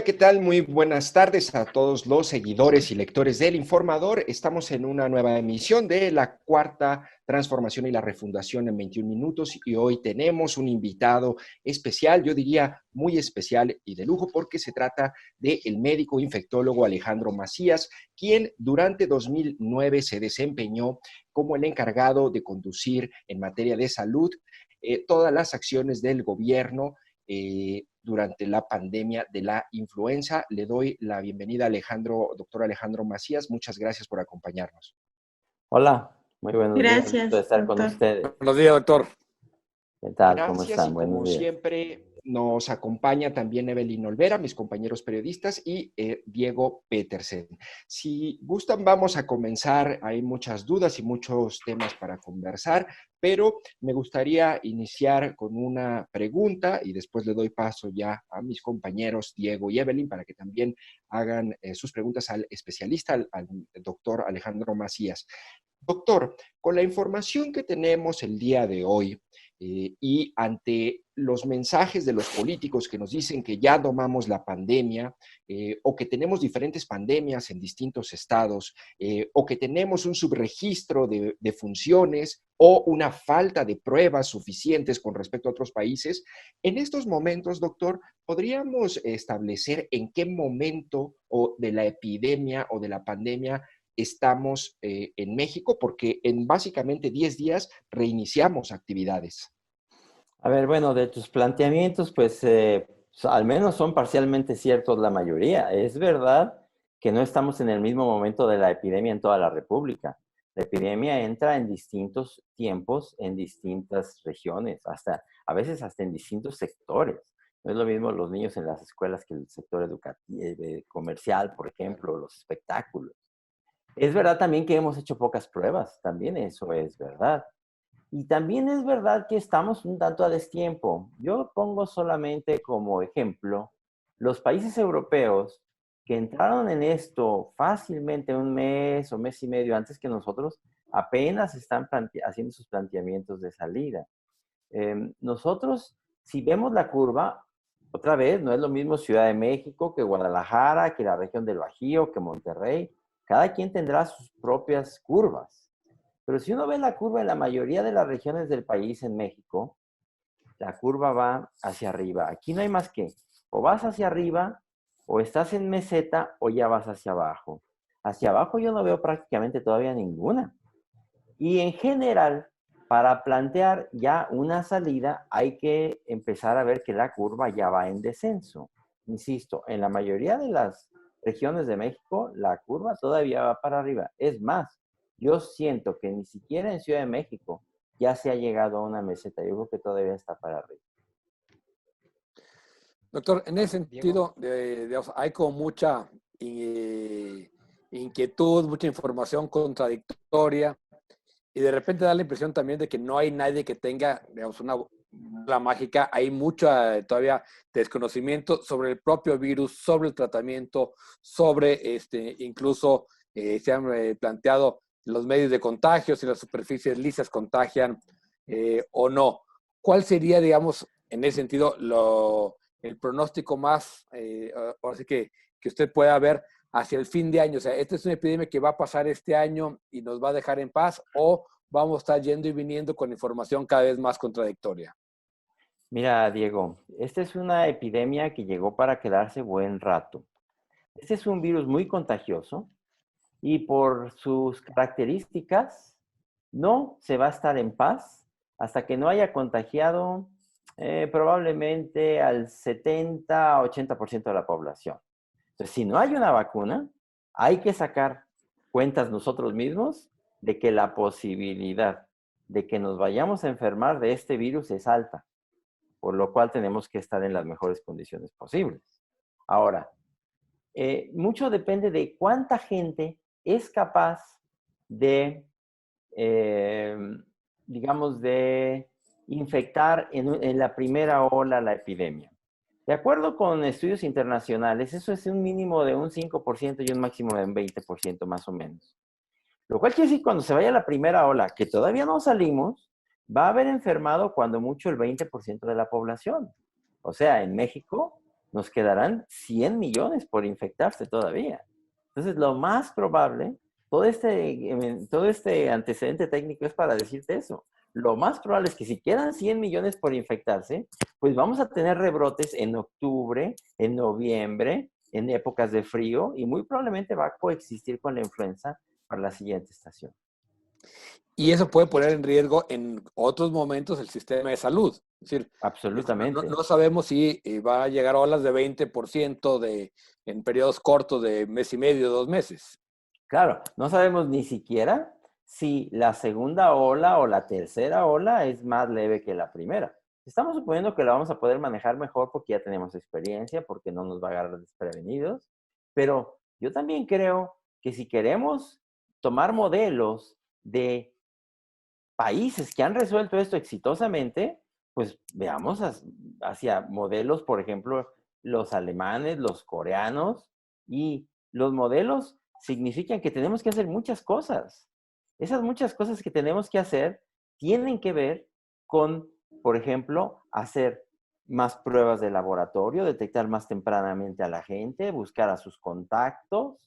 Hola, ¿qué tal? Muy buenas tardes a todos los seguidores y lectores del Informador. Estamos en una nueva emisión de la Cuarta Transformación y la Refundación en 21 minutos y hoy tenemos un invitado especial, yo diría muy especial y de lujo porque se trata del médico infectólogo Alejandro Macías, quien durante 2009 se desempeñó como el encargado de conducir en materia de salud todas las acciones del gobierno durante la pandemia de la influenza. Le doy la bienvenida a doctor Alejandro Macías. Muchas gracias por acompañarnos. Hola, muy buenos días. Gusto de Gracias, estar con doctor. ustedes. Buenos días, doctor. ¿Qué tal? ¿Cómo Gracias y están? Buenos como días. siempre nos acompaña también Evelyn Olvera, mis compañeros periodistas, y Diego Petersen. Si gustan, vamos a comenzar. Hay muchas dudas y muchos temas para conversar, pero me gustaría iniciar con una pregunta y después le doy paso ya a mis compañeros Diego y Evelyn para que también hagan sus preguntas al especialista, al doctor Alejandro Macías. Doctor, con la información que tenemos el día de hoy, y ante los mensajes de los políticos que nos dicen que ya domamos la pandemia, o que tenemos diferentes pandemias en distintos estados, o que tenemos un subregistro de funciones o una falta de pruebas suficientes con respecto a otros países, en estos momentos, doctor, ¿podríamos establecer en qué momento o de la epidemia o de la pandemia estamos en México? Porque en básicamente 10 días reiniciamos actividades. A ver, bueno, de tus planteamientos, pues al menos son parcialmente ciertos la mayoría. Es verdad que no estamos en el mismo momento de la epidemia en toda la República. La epidemia entra en distintos tiempos, en distintas regiones, a veces hasta en distintos sectores. No es lo mismo los niños en las escuelas que el sector educativo, comercial, por ejemplo, los espectáculos. Es verdad también que hemos hecho pocas pruebas, también eso es verdad. Y también es verdad que estamos un tanto a destiempo. Yo pongo solamente como ejemplo los países europeos que entraron en esto fácilmente un mes o mes y medio antes que nosotros, apenas están haciendo sus planteamientos de salida. Nosotros, si vemos la curva, otra vez, no es lo mismo Ciudad de México que Guadalajara, que la región del Bajío, que Monterrey. Cada quien tendrá sus propias curvas. Pero si uno ve la curva en la mayoría de las regiones del país en México, la curva va hacia arriba. Aquí no hay más que, o vas hacia arriba, o estás en meseta, o ya vas hacia abajo. Hacia abajo yo no veo prácticamente todavía ninguna. Y en general, para plantear ya una salida, hay que empezar a ver que la curva ya va en descenso. Insisto, en la mayoría de las regiones de México, la curva todavía va para arriba. Es más, yo siento que ni siquiera en Ciudad de México ya se ha llegado a una meseta. Yo creo que todavía está para arriba. Doctor, en ese Diego. sentido, hay como mucha inquietud, mucha información contradictoria, y de repente da la impresión también de que no hay nadie que tenga, digamos, una bola mágica. Hay mucha todavía desconocimiento sobre el propio virus, sobre el tratamiento, sobre incluso se han planteado los medios de contagio, si las superficies lisas contagian o no. ¿Cuál sería, digamos, en ese sentido, el pronóstico más, ahora sí que usted pueda ver hacia el fin de año? O sea, ¿esta es una epidemia que va a pasar este año y nos va a dejar en paz, o vamos a estar yendo y viniendo con información cada vez más contradictoria? Mira, Diego, esta es una epidemia que llegó para quedarse buen rato. Este es un virus muy contagioso y por sus características no se va a estar en paz hasta que no haya contagiado probablemente al 70-80% de la población. Entonces, si no hay una vacuna, hay que sacar cuentas nosotros mismos de que la posibilidad de que nos vayamos a enfermar de este virus es alta, por lo cual tenemos que estar en las mejores condiciones posibles. Ahora, mucho depende de cuánta gente es capaz de, digamos, de infectar en la primera ola la epidemia. De acuerdo con estudios internacionales, eso es un mínimo de un 5% y un máximo de un 20% más o menos. Lo cual quiere decir que cuando se vaya la primera ola, que todavía no salimos, va a haber enfermado cuando mucho el 20% de la población. O sea, en México nos quedarán 100 millones por infectarse todavía. Entonces, lo más probable, todo este antecedente técnico es para decirte eso. Lo más probable es que si quedan 100 millones por infectarse, pues vamos a tener rebrotes en octubre, en noviembre, en épocas de frío, y muy probablemente va a coexistir con la influenza para la siguiente estación. Y eso puede poner en riesgo en otros momentos el sistema de salud. Es decir, Absolutamente. no sabemos si va a llegar a olas de 20% en periodos cortos de mes y medio, 2 meses. Claro, no sabemos ni siquiera si la segunda ola o la tercera ola es más leve que la primera. Estamos suponiendo que la vamos a poder manejar mejor porque ya tenemos experiencia, porque no nos va a agarrar desprevenidos, pero yo también creo que si queremos tomar modelos de países que han resuelto esto exitosamente, pues veamos hacia modelos, por ejemplo, los alemanes, los coreanos, y los modelos significan que tenemos que hacer muchas cosas. Esas muchas cosas que tenemos que hacer tienen que ver con, por ejemplo, hacer más pruebas de laboratorio, detectar más tempranamente a la gente, buscar a sus contactos,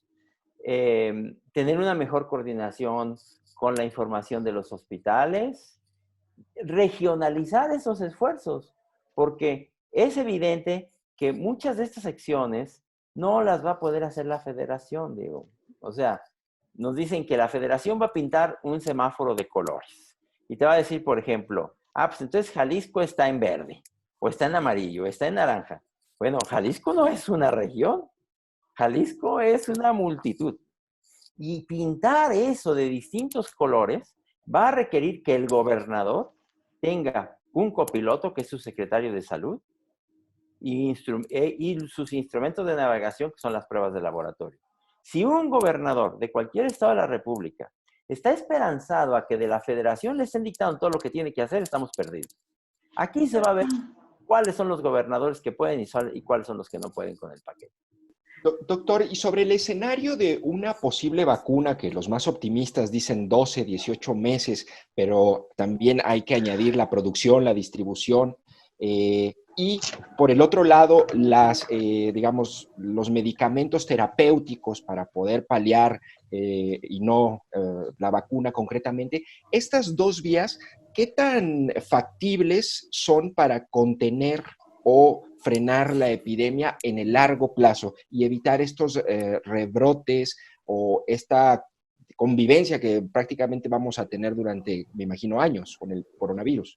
tener una mejor coordinación con la información de los hospitales, regionalizar esos esfuerzos, porque es evidente que muchas de estas acciones no las va a poder hacer la federación, digo. O sea, nos dicen que la federación va a pintar un semáforo de colores y te va a decir, por ejemplo, pues entonces Jalisco está en verde, o está en amarillo, o está en naranja. Bueno, Jalisco no es una región, Jalisco es una multitud. Y pintar eso de distintos colores va a requerir que el gobernador tenga un copiloto que es su secretario de salud y sus instrumentos de navegación que son las pruebas de laboratorio. Si un gobernador de cualquier estado de la República está esperanzado a que de la federación le estén dictando todo lo que tiene que hacer, estamos perdidos. Aquí se va a ver cuáles son los gobernadores que pueden y cuáles son los que no pueden con el paquete. Doctor, y sobre el escenario de una posible vacuna, que los más optimistas dicen 12, 18 meses, pero también hay que añadir la producción, la distribución, y por el otro lado, digamos, los medicamentos terapéuticos para poder paliar y no la vacuna concretamente, estas dos vías, ¿qué tan factibles son para contener o frenar la epidemia en el largo plazo y evitar estos rebrotes o esta convivencia que prácticamente vamos a tener durante, me imagino, años con el coronavirus?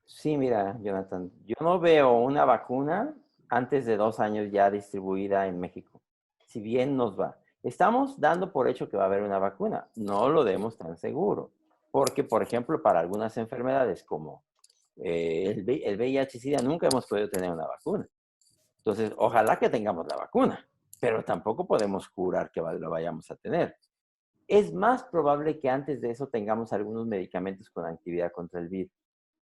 Sí, mira, Jonathan, yo no veo una vacuna antes de 2 años ya distribuida en México. Si bien nos va. Estamos dando por hecho que va a haber una vacuna. No lo demos tan seguro. Porque, por ejemplo, para algunas enfermedades como el VIH-Sida nunca hemos podido tener una vacuna. Entonces, ojalá que tengamos la vacuna, pero tampoco podemos jurar que lo vayamos a tener. Es más probable que antes de eso tengamos algunos medicamentos con actividad contra el virus.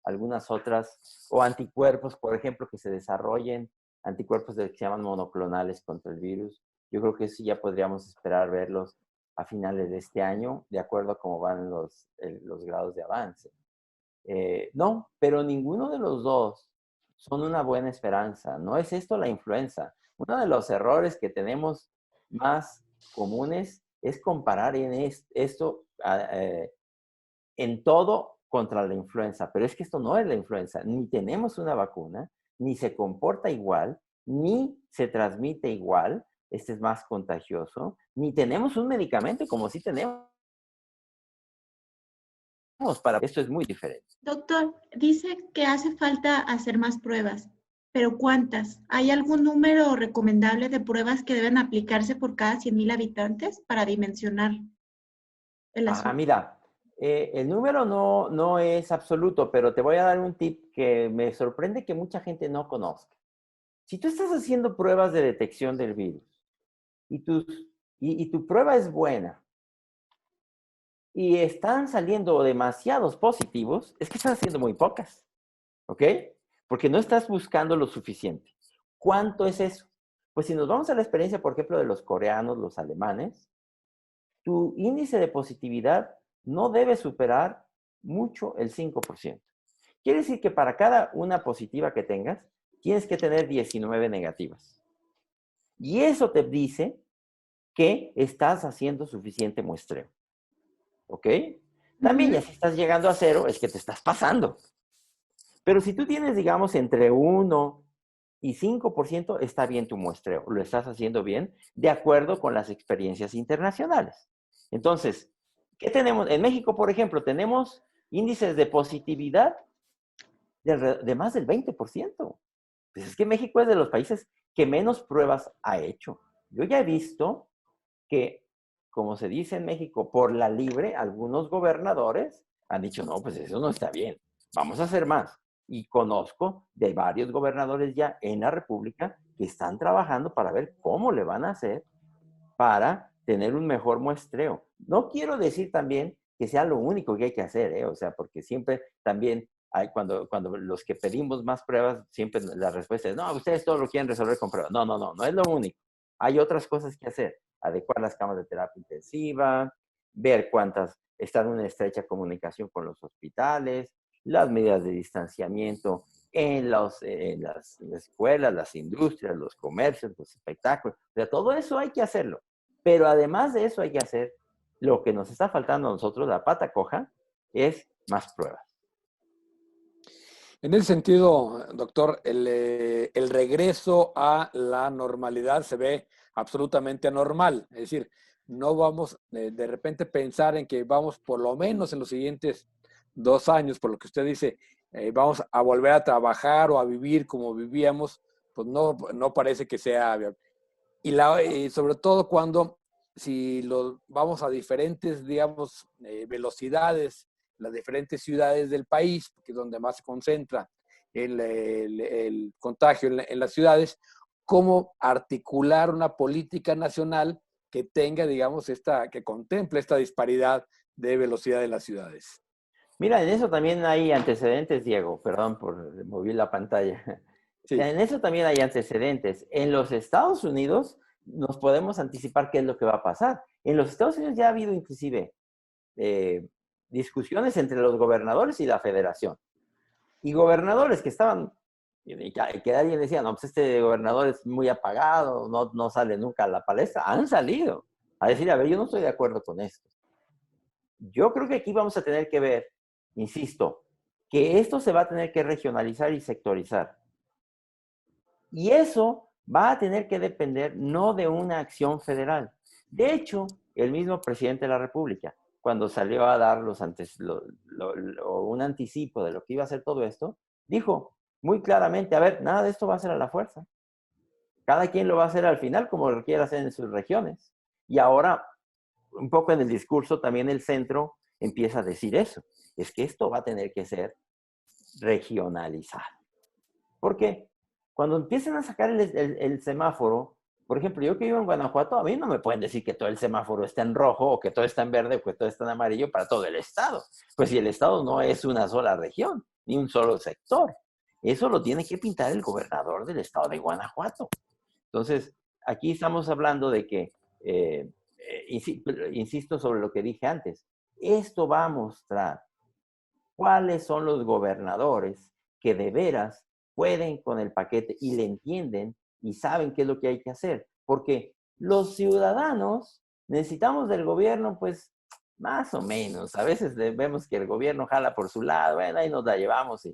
Algunas otras, o anticuerpos, por ejemplo, que se desarrollen, anticuerpos que se llaman monoclonales contra el virus. Yo creo que sí ya podríamos esperar verlos a finales de este año, de acuerdo a cómo van los grados de avance. No, pero ninguno de los dos son una buena esperanza. No es esto la influenza. Uno de los errores que tenemos más comunes es comparar esto en todo contra la influenza, pero es que esto no es la influenza, ni tenemos una vacuna, ni se comporta igual, ni se transmite igual, este es más contagioso, ni tenemos un medicamento como sí tenemos para esto es muy diferente. Doctor, dice que hace falta hacer más pruebas, pero ¿cuántas? ¿Hay algún número recomendable de pruebas que deben aplicarse por cada 100,000 habitantes para dimensionar el asunto? Mira, el número no es absoluto, pero te voy a dar un tip que me sorprende que mucha gente no conozca. Si tú estás haciendo pruebas de detección del virus y tu prueba es buena y están saliendo demasiados positivos, es que estás haciendo muy pocas, ¿ok? Porque no estás buscando lo suficiente. ¿Cuánto es eso? Pues si nos vamos a la experiencia, por ejemplo, de los coreanos, los alemanes, tu índice de positividad no debe superar mucho el 5%. Quiere decir que para cada una positiva que tengas, tienes que tener 19 negativas. Y eso te dice que estás haciendo suficiente muestreo. ¿Ok? También ya si estás llegando a 0, es que te estás pasando. Pero si tú tienes, digamos, entre 1 y 5%, está bien tu muestreo. Lo estás haciendo bien de acuerdo con las experiencias internacionales. Entonces, ¿qué tenemos? En México, por ejemplo, tenemos índices de positividad de más del 20%. Pues es que México es de los países que menos pruebas ha hecho. Yo ya he visto que, como se dice en México, por la libre, algunos gobernadores han dicho, no, pues eso no está bien, vamos a hacer más. Y conozco de varios gobernadores ya en la República que están trabajando para ver cómo le van a hacer para tener un mejor muestreo. No quiero decir también que sea lo único que hay que hacer, ¿eh? O sea, porque siempre también hay, cuando los que pedimos más pruebas, siempre la respuesta es, no, ustedes todo lo quieren resolver con pruebas. No, no, no, no es lo único. Hay otras cosas que hacer. Adecuar las camas de terapia intensiva, ver cuántas están en una estrecha comunicación con los hospitales, las medidas de distanciamiento en las escuelas, las industrias, los comercios, los espectáculos. O sea, todo eso hay que hacerlo. Pero además de eso hay que hacer lo que nos está faltando a nosotros, la pata coja, es más pruebas. En ese sentido, doctor, el regreso a la normalidad se ve absolutamente anormal. Es decir, no vamos de repente pensar en que vamos por lo menos en los siguientes 2 años, por lo que usted dice, vamos a volver a trabajar o a vivir como vivíamos, pues no parece que sea viable. Y sobre todo cuando si vamos a diferentes, digamos, velocidades, las diferentes ciudades del país, que es donde más se concentra el contagio en las ciudades, cómo articular una política nacional que tenga, digamos, que contemple esta disparidad de velocidad de las ciudades. Mira, en eso también hay antecedentes, Diego. Perdón por mover la pantalla. Sí. En eso también hay antecedentes. En los Estados Unidos nos podemos anticipar qué es lo que va a pasar. En los Estados Unidos ya ha habido inclusive discusiones entre los gobernadores y la federación. Y gobernadores que estaban, que alguien decía, no, pues este gobernador es muy apagado, no sale nunca a la palestra, han salido a decir, a ver, yo no estoy de acuerdo con esto. Yo creo que aquí vamos a tener que ver, insisto, que esto se va a tener que regionalizar y sectorizar. Y eso va a tener que depender no de una acción federal. De hecho, el mismo presidente de la República, cuando salió a dar un anticipo de lo que iba a ser todo esto, dijo muy claramente, a ver, nada de esto va a ser a la fuerza. Cada quien lo va a hacer al final como lo quiera hacer en sus regiones. Y ahora, un poco en el discurso, también el centro empieza a decir eso. Es que esto va a tener que ser regionalizado. ¿Por qué? Cuando empiecen a sacar el semáforo, por ejemplo, yo que vivo en Guanajuato, a mí no me pueden decir que todo el semáforo está en rojo o que todo está en verde o que todo está en amarillo para todo el estado. Pues si el estado no es una sola región, ni un solo sector. Eso lo tiene que pintar el gobernador del estado de Guanajuato. Entonces, aquí estamos hablando de que, insisto sobre lo que dije antes, esto va a mostrar cuáles son los gobernadores que de veras pueden con el paquete y le entienden y saben qué es lo que hay que hacer. Porque los ciudadanos necesitamos del gobierno, pues, más o menos. A veces vemos que el gobierno jala por su lado, bueno, ahí nos la llevamos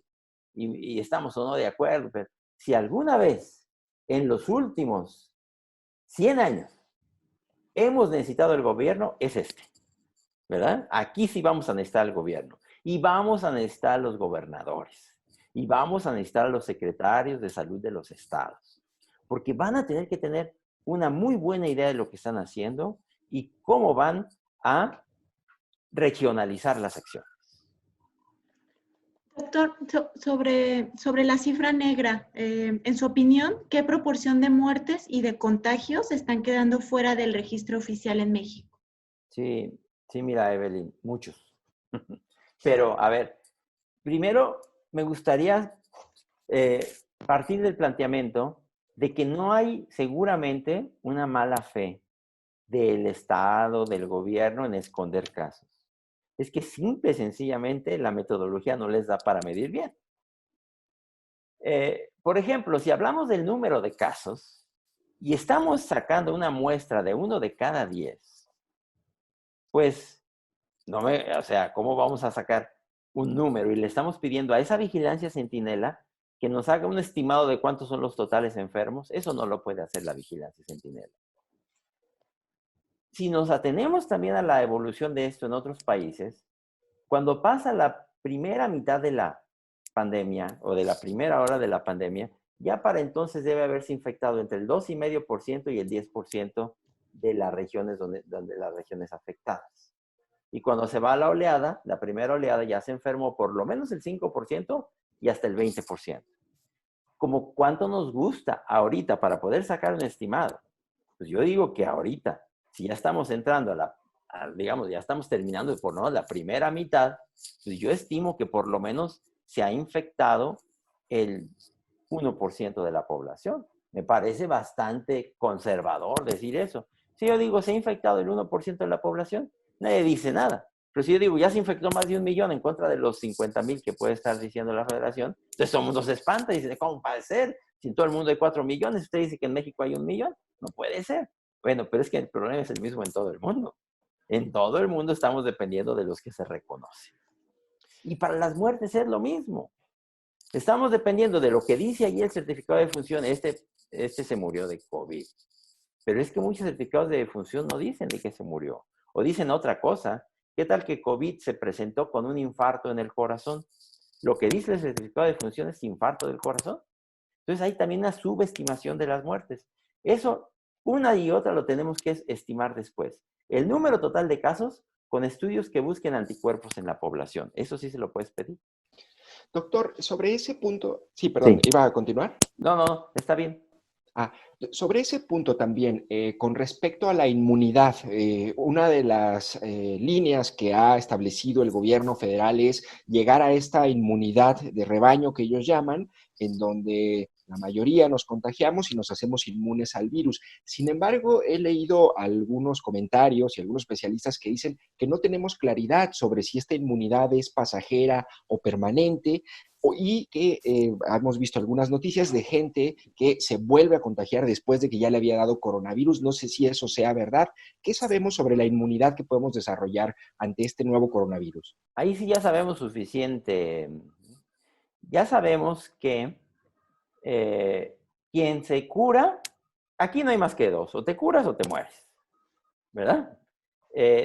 y estamos o no de acuerdo. Pero si alguna vez en los últimos 100 años hemos necesitado el gobierno, es este, ¿verdad? Aquí sí vamos a necesitar el gobierno. Y vamos a necesitar a los gobernadores. Y vamos a necesitar a los secretarios de salud de los estados. Porque van a tener que tener una muy buena idea de lo que están haciendo y cómo van a regionalizar las acciones. Doctor, sobre la cifra negra, en su opinión, ¿qué proporción de muertes y de contagios están quedando fuera del registro oficial en México? Sí, mira, Evelyn, muchos. Pero, a ver, primero me gustaría partir del planteamiento de que no hay seguramente una mala fe del Estado, del gobierno en esconder casos. Es que simple y sencillamente la metodología no les da para medir bien. por ejemplo, si hablamos del número de casos y estamos sacando una muestra de 1 de cada 10, pues, o sea, ¿cómo vamos a sacar un número? Y le estamos pidiendo a esa vigilancia centinela que nos haga un estimado de cuántos son los totales enfermos. Eso no lo puede hacer la vigilancia centinela. Si nos atenemos también a la evolución de esto en otros países, cuando pasa la primera mitad de la pandemia o de la primera hora de la pandemia, ya para entonces debe haberse infectado entre el 2,5% y el 10% de las regiones donde las regiones afectadas. Y cuando se va a la oleada, la primera oleada ya se enfermó por lo menos el 5% y hasta el 20%. Como cuánto nos gusta ahorita para poder sacar un estimado. Pues yo digo que ahorita, si ya estamos entrando digamos, ya estamos terminando por no la primera mitad, pues yo estimo que por lo menos se ha infectado el 1% de la población. Me parece bastante conservador decir eso. Si yo digo se ha infectado el 1% de la población, nadie dice nada. Pero si yo digo ya se infectó más de 1 millón en contra de los 50,000 que puede estar diciendo la federación, entonces todo el mundo se espanta y dice, ¿cómo puede ser? Si en todo el mundo hay 4 millones, usted dice que en México hay 1 millón. No puede ser. Bueno, pero es que el problema es el mismo en todo el mundo. En todo el mundo estamos dependiendo de los que se reconocen. Y para las muertes es lo mismo. Estamos dependiendo de lo que dice ahí el certificado de defunción. Este se murió de COVID. Pero es que muchos certificados de defunción no dicen de qué se murió. O dicen otra cosa. ¿Qué tal que COVID se presentó con un infarto en el corazón? Lo que dice el certificado de defunción es infarto del corazón. Entonces hay también una subestimación de las muertes. Eso, una y otra lo tenemos que estimar después. El número total de casos con estudios que busquen anticuerpos en la población. Eso sí se lo puedes pedir. Doctor, sobre ese punto, sí, perdón, Sí. ¿iba a continuar? No, está bien. Sobre ese punto también, con respecto a la inmunidad, una de las líneas que ha establecido el gobierno federal es llegar a esta inmunidad de rebaño que ellos llaman, en donde la mayoría nos contagiamos y nos hacemos inmunes al virus. Sin embargo, he leído algunos comentarios y algunos especialistas que dicen que no tenemos claridad sobre si esta inmunidad es pasajera o permanente, y que hemos visto algunas noticias de gente que se vuelve a contagiar después de que ya le había dado coronavirus. No sé si eso sea verdad. ¿Qué sabemos sobre la inmunidad que podemos desarrollar ante este nuevo coronavirus? Ahí sí ya sabemos suficiente. Ya sabemos que quien se cura, aquí no hay más que dos, o te curas o te mueres, ¿verdad?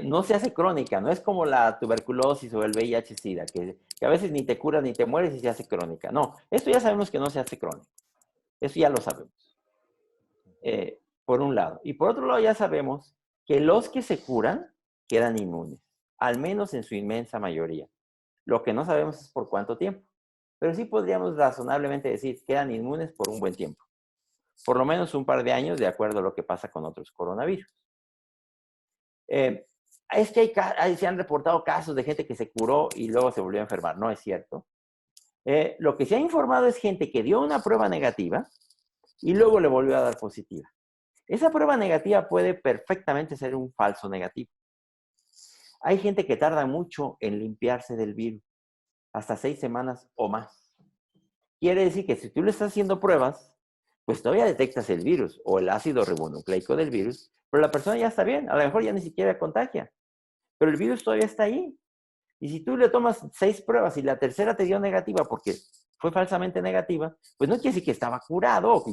No se hace crónica, no es como la tuberculosis o el VIH-Sida, que a veces ni te curas ni te mueres y se hace crónica. No, esto ya sabemos que no se hace crónica. Eso ya lo sabemos. Por un lado. Y por otro lado ya sabemos que los que se curan quedan inmunes, al menos en su inmensa mayoría. Lo que no sabemos es por cuánto tiempo. Pero sí podríamos razonablemente decir que quedan inmunes por un buen tiempo. Por lo menos un par de años, de acuerdo a lo que pasa con otros coronavirus. Es que se han reportado casos de gente que se curó y luego se volvió a enfermar. No es cierto. Lo que se ha informado es gente que dio una prueba negativa y luego le volvió a dar positiva. Esa prueba negativa puede perfectamente ser un falso negativo. Hay gente que tarda mucho en limpiarse del virus, hasta 6 semanas o más. Quiere decir que si tú le estás haciendo pruebas, pues todavía detectas el virus o el ácido ribonucleico del virus, pero la persona ya está bien, a lo mejor ya ni siquiera contagia, pero el virus todavía está ahí. Y si tú le tomas 6 pruebas y la tercera te dio negativa porque fue falsamente negativa, pues no quiere decir que estaba curado o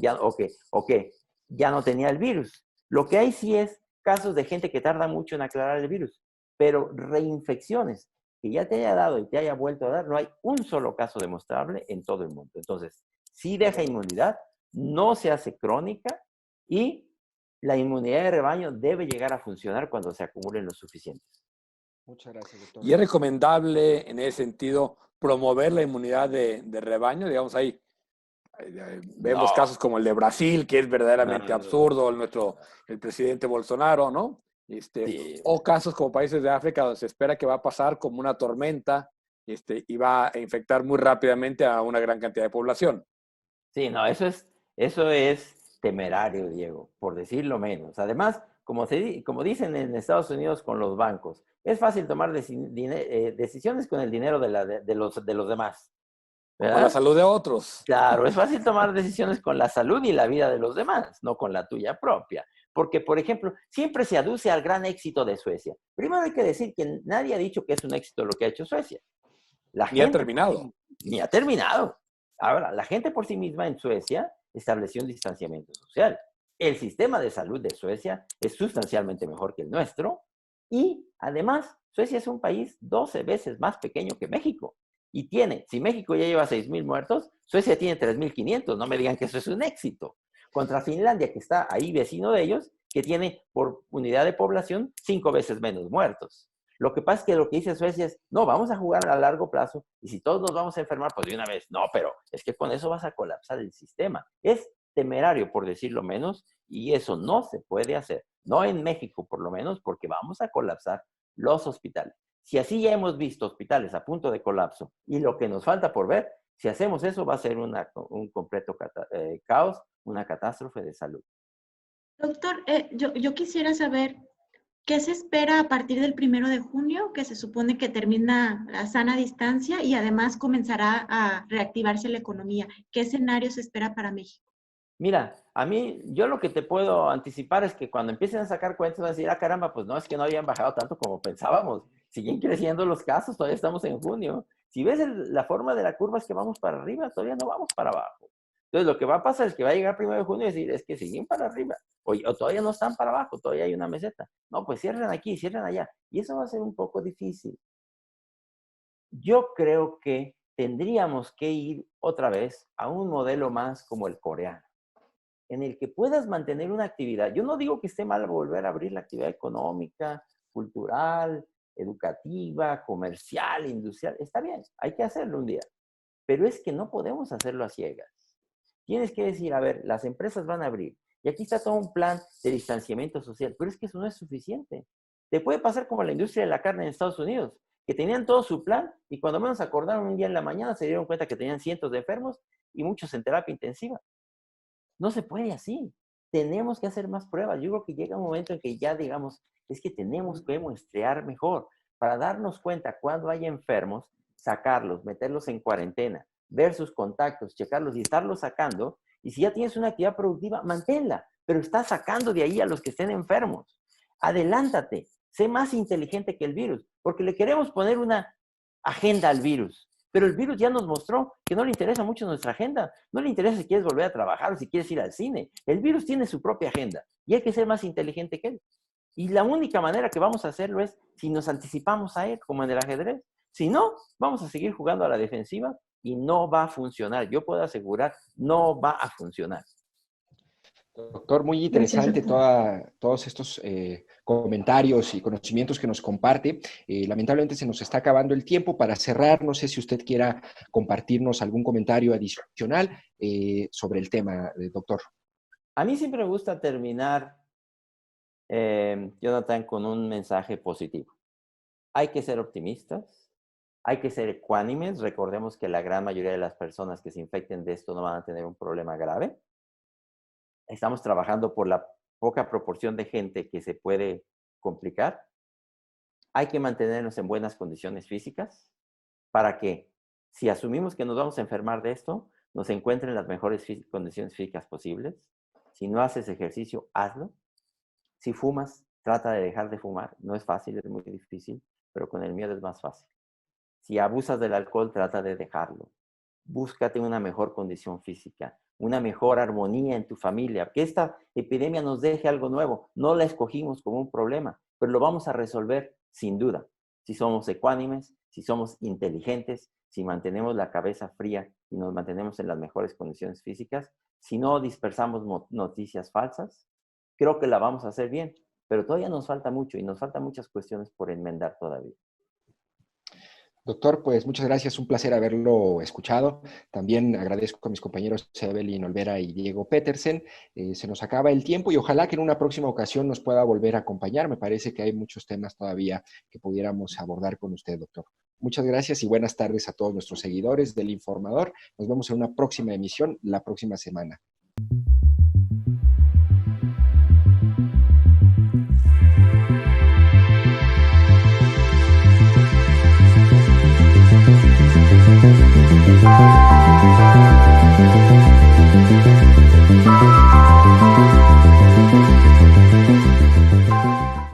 que ya no tenía el virus. Lo que hay sí es casos de gente que tarda mucho en aclarar el virus, pero reinfecciones que ya te haya dado y te haya vuelto a dar, no hay un solo caso demostrable en todo el mundo. Entonces, sí deja inmunidad, no se hace crónica y la inmunidad de rebaño debe llegar a funcionar cuando se acumulen los suficientes. Muchas gracias, doctor. ¿Y es recomendable en ese sentido promover la inmunidad de rebaño? Digamos, ahí vemos casos como el de Brasil, que es verdaderamente absurdo, el presidente Bolsonaro, ¿no? Sí. O casos como países de África donde se espera que va a pasar como una tormenta y va a infectar muy rápidamente a una gran cantidad de población. Sí, no, eso es temerario, Diego, por decirlo menos. Además, como dicen en Estados Unidos con los bancos, es fácil tomar decisiones con el dinero de los demás, ¿verdad? Con la salud de otros. Claro, es fácil tomar decisiones con la salud y la vida de los demás, no con la tuya propia. Porque, por ejemplo, siempre se aduce al gran éxito de Suecia. Primero hay que decir que nadie ha dicho que es un éxito lo que ha hecho Suecia. La Ni ha gente terminado. Ni ha terminado. Ahora, la gente por sí misma en Suecia estableció un distanciamiento social. El sistema de salud de Suecia es sustancialmente mejor que el nuestro y, además, Suecia es un país 12 veces más pequeño que México. Y tiene, si México ya lleva 6,000 muertos, Suecia tiene 3,500. No me digan que eso es un éxito. Contra Finlandia, que está ahí vecino de ellos, que tiene por unidad de población 5 veces menos muertos. Lo que pasa es que lo que dice Suecia es, no, vamos a jugar a largo plazo y si todos nos vamos a enfermar, pues de una vez. No, pero es que con eso vas a colapsar el sistema. Es temerario, por decirlo menos, y eso no se puede hacer. No en México, por lo menos, porque vamos a colapsar los hospitales. Si así ya hemos visto hospitales a punto de colapso y lo que nos falta por ver, si hacemos eso va a ser un completo caos, una catástrofe de salud. Doctor, yo quisiera saber qué se espera a partir del 1 de junio, que se supone que termina la sana distancia y además comenzará a reactivarse la economía. ¿Qué escenario se espera para México? Mira, a mí, yo lo que te puedo anticipar es que cuando empiecen a sacar cuentas van a decir, ah, caramba, pues no, es que no habían bajado tanto como pensábamos. Siguen creciendo los casos, todavía estamos en junio. Si ves la forma de la curva es que vamos para arriba, todavía no vamos para abajo. Entonces, lo que va a pasar es que va a llegar 1 de junio y decir, es que siguen para arriba. O todavía no están para abajo, todavía hay una meseta. No, pues cierren aquí, cierren allá. Y eso va a ser un poco difícil. Yo creo que tendríamos que ir otra vez a un modelo más como el coreano, en el que puedas mantener una actividad. Yo no digo que esté mal volver a abrir la actividad económica, cultural, educativa, comercial, industrial. Está bien, hay que hacerlo un día. Pero es que no podemos hacerlo a ciegas. Tienes que decir, a ver, las empresas van a abrir. Y aquí está todo un plan de distanciamiento social. Pero es que eso no es suficiente. Te puede pasar como la industria de la carne en Estados Unidos, que tenían todo su plan y cuando menos acordaron un día en la mañana se dieron cuenta que tenían cientos de enfermos y muchos en terapia intensiva. No se puede así. Tenemos que hacer más pruebas. Yo creo que llega un momento en que ya digamos, es que tenemos que muestrear mejor para darnos cuenta cuando hay enfermos, sacarlos, meterlos en cuarentena, ver sus contactos, checarlos y estarlos sacando. Y si ya tienes una actividad productiva, manténla, pero está sacando de ahí a los que estén enfermos. Adelántate, sé más inteligente que el virus, porque le queremos poner una agenda al virus. Pero el virus ya nos mostró que no le interesa mucho nuestra agenda. No le interesa si quieres volver a trabajar o si quieres ir al cine. El virus tiene su propia agenda y hay que ser más inteligente que él. Y la única manera que vamos a hacerlo es si nos anticipamos a él, como en el ajedrez. Si no, vamos a seguir jugando a la defensiva y no va a funcionar. Yo puedo asegurar, no va a funcionar. Doctor, muy interesante todos estos comentarios y conocimientos que nos comparte. Lamentablemente se nos está acabando el tiempo. Para cerrar, no sé si usted quiera compartirnos algún comentario adicional sobre el tema, doctor. A mí siempre me gusta terminar, Jonathan, con un mensaje positivo. Hay que ser optimistas, hay que ser ecuánimes. Recordemos que la gran mayoría de las personas que se infecten de esto no van a tener un problema grave. Estamos trabajando por la poca proporción de gente que se puede complicar. Hay que mantenernos en buenas condiciones físicas para que, si asumimos que nos vamos a enfermar de esto, nos encuentren en las mejores condiciones físicas posibles. Si no haces ejercicio, hazlo. Si fumas, trata de dejar de fumar. No es fácil, es muy difícil, pero con el miedo es más fácil. Si abusas del alcohol, trata de dejarlo. Búscate una mejor condición física, una mejor armonía en tu familia, que esta epidemia nos deje algo nuevo. No la escogimos como un problema, pero lo vamos a resolver sin duda. Si somos ecuánimes, si somos inteligentes, si mantenemos la cabeza fría y nos mantenemos en las mejores condiciones físicas, si no dispersamos noticias falsas, creo que la vamos a hacer bien, pero todavía nos falta mucho y nos faltan muchas cuestiones por enmendar todavía. Doctor, pues muchas gracias, un placer haberlo escuchado. También agradezco a mis compañeros Evelyn Olvera y Diego Petersen. Se nos acaba el tiempo y ojalá que en una próxima ocasión nos pueda volver a acompañar. Me parece que hay muchos temas todavía que pudiéramos abordar con usted, doctor. Muchas gracias y buenas tardes a todos nuestros seguidores del Informador. Nos vemos en una próxima emisión la próxima semana.